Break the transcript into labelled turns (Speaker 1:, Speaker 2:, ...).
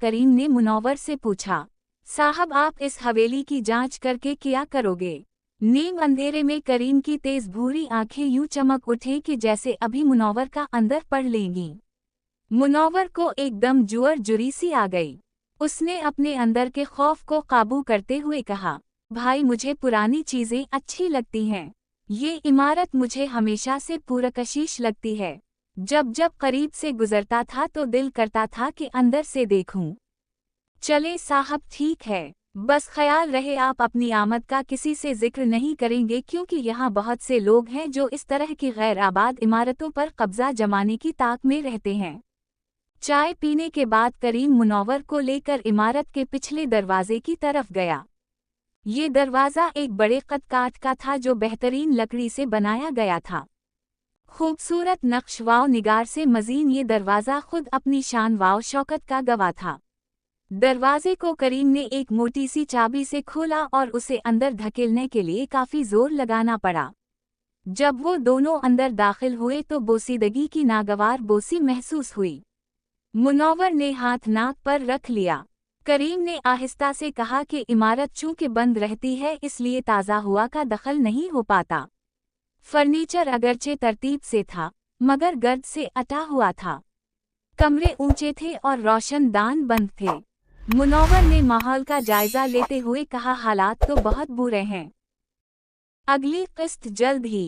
Speaker 1: करीम ने मुनव्वर से पूछा, साहब आप इस हवेली की जांच करके क्या करोगे? नीम अंधेरे में करीम की तेज भूरी आंखें यूं चमक उठे कि जैसे अभी मुनव्वर का अंदर पढ़ लेंगी। मुनव्वर को एकदम जुअर जुरी सी आ गई। उसने अपने अंदर के खौफ को काबू करते हुए कहा, भाई मुझे पुरानी चीजें अच्छी लगती हैं। ये इमारत मुझे हमेशा से पुरकशिश लगती है। जब जब करीब से गुजरता था तो दिल करता था कि अंदर से देखूं। चले साहब ठीक है, बस ख्याल रहे आप अपनी आमद का किसी से जिक्र नहीं करेंगे, क्योंकि यहाँ बहुत से लोग हैं जो इस तरह की गैर आबाद इमारतों पर कब्जा जमाने की ताक में रहते हैं। चाय पीने के बाद करीम मुनव्वर को लेकर इमारत के पिछले दरवाजे की तरफ गया। ये दरवाज़ा एक बड़े कद काठ का था जो बेहतरीन लकड़ी से बनाया गया था। खूबसूरत नक्श वाव निगार से मज़ीद ये दरवाज़ा खुद अपनी शान वाव शौकत का गवाह था। दरवाजे को करीम ने एक मोटी सी चाबी से खोला और उसे अंदर धकेलने के लिए काफ़ी जोर लगाना पड़ा। जब वो दोनों अंदर दाखिल हुए तो बोसीदगी की नागवार बोसी महसूस हुई। मुनव्वर ने हाथ नाक पर रख लिया। करीम ने आहिस्ता से कहा कि इमारत चूंकि बंद रहती है इसलिए ताज़ा हवा का दखल नहीं हो पाता। फर्नीचर अगरचे तरतीब से था मगर गर्द से अटा हुआ था। कमरे ऊंचे थे और रोशनदान बंद थे। मुनव्वर ने माहौल का जायजा लेते हुए कहा, हालात तो बहुत बुरे हैं। अगली किस्त जल्द ही।